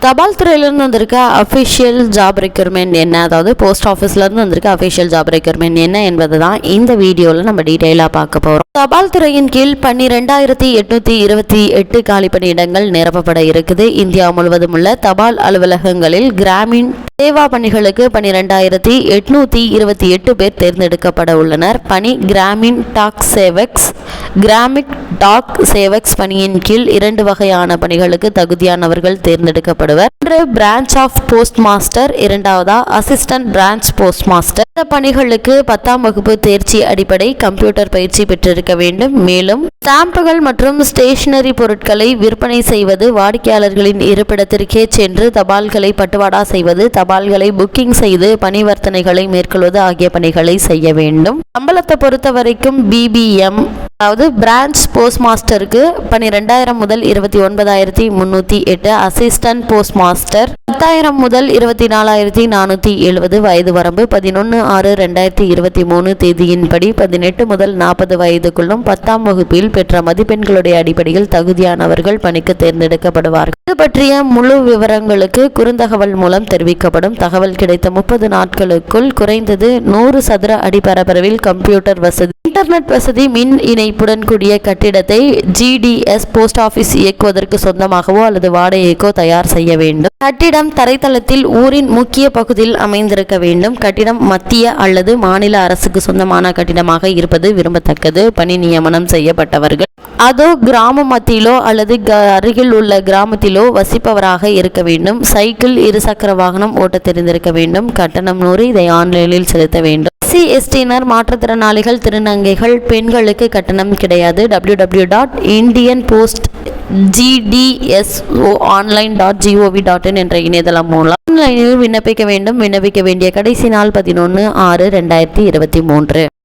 தபால் துறையிலிருந்து வந்திருக்க அஃபிஷியல் ஜாப் ரெக்யூர்மெண்ட் என்ன, அதாவது போஸ்ட் ஆஃபீஸ்லேருந்து வந்திருக்க அஃபிஷியல் ஜாப் ரெக்யூர்மெண்ட் என்ன என்பது தான் இந்த வீடியோவில் நம்ம டீட்டெயிலாக பார்க்க போகிறோம். தபால் துறையின் கீழ் 12,828 காலிப்பணியிடங்கள் நிரப்பப்பட இருக்குது. இந்தியா முழுவதும் உள்ள தபால் அலுவலகங்களில் கிராமின் சேவா பணிகளுக்கு 12,828 பேர் தேர்ந்தெடுக்கப்பட உள்ளனர். பணி கிராமின் டாக் சேவக்ஸ், கிராமிக் டாக் சேவக்ஸ் பணியின் கீழ் 2 வகையான பணிகளுக்கு தகுதியானவர்கள் தேர்ந்தெடுக்கப்படுவர். ஒன்று பிரான்ச் ஆஃப் போஸ்ட் மாஸ்டர், இரண்டாவதா அசிஸ்டன்ட் பிரான்ச் போஸ்ட் மாஸ்டர். இந்த பணிகளுக்கு 10ஆம் வகுப்பு தேர்ச்சி அடிப்படை கம்ப்யூட்டர் பயிற்சி பெற்றிருக்க வேண்டும். மேலும் ஸ்டாம்புகள் மற்றும் ஸ்டேஷனரி பொருட்களை விற்பனை செய்வது, வாடிக்கையாளர்களின் இருப்பிடத்திற்கே சென்று தபால்களை பட்டுவாடா செய்வது, தபால்களை புக்கிங் செய்து பணிவர்த்தனைகளை மேற்கொள்வது ஆகிய பணிகளை செய்ய வேண்டும். சம்பளத்தை பொறுத்த வரைக்கும் BBM அதாவது பிரான்ச் போஸ்ட் மாஸ்டருக்கு 12,000 முதல் 29,308, அசிஸ்டன்ட் போஸ்ட் மாஸ்டர் 10,000 முதல் 24,470. வயது வரம்பு 11/6/2023 தேதியின்படி 18 முதல் 40 வயதுக்குள்ளும் 10ஆம் வகுப்பில் பெற்ற மதிப்பெண்களுடைய அடிப்படையில் தகுதியானவர்கள் பணிக்கு தேர்ந்தெடுக்கப்படுவார்கள். இது பற்றிய முழு விவரங்களுக்கு குறுந்தகவல் மூலம் தெரிவிக்கப்படும். தகவல் கிடைத்த 30 நாட்களுக்குள் குறைந்தது 100 சதுர அடி பரப்பளவில் கம்ப்யூட்டர் வசதி, இன்டர்நெட் வசதி, மின் இணைப்புடன் கூடிய கட்டிடத்தை GDS போஸ்ட் ஆபீஸ் இயக்குவதற்கு சொந்தமாகவோ அல்லது வாடகைக்கோ தயார் செய்ய வேண்டும். கட்டிடம் தரைத்தளத்தில் ஊரின் முக்கிய பகுதியில் அமைந்திருக்க வேண்டும். கட்டிடம் மத்திய அல்லது மாநில அரசுக்கு சொந்தமான கட்டிடமாக இருப்பது விரும்பத்தக்கது. பணி நியமனம் செய்யப்பட்டவர்கள் அதோ கிராம மத்தியிலோ அல்லது அருகில் உள்ள கிராமத்திலோ வசிப்பவராக இருக்க வேண்டும். சைக்கிள், இருசக்கர வாகனம் ஓட்ட தெரிந்திருக்க வேண்டும். கட்டணம் 100. இதை ஆன்லைனில் செலுத்த வேண்டும். SC/STயினர், மாற்றுத்திறனாளிகள், திருநங்கைகள், பெண்களுக்கு கட்டணம் கிடையாது. www.indianpostgdsonline.gov.in என்ற இணையதளம் மூலம் ஆன்லைனில் விண்ணப்பிக்க வேண்டும். விண்ணப்பிக்க வேண்டிய கடைசி நாள் 11/6/2023.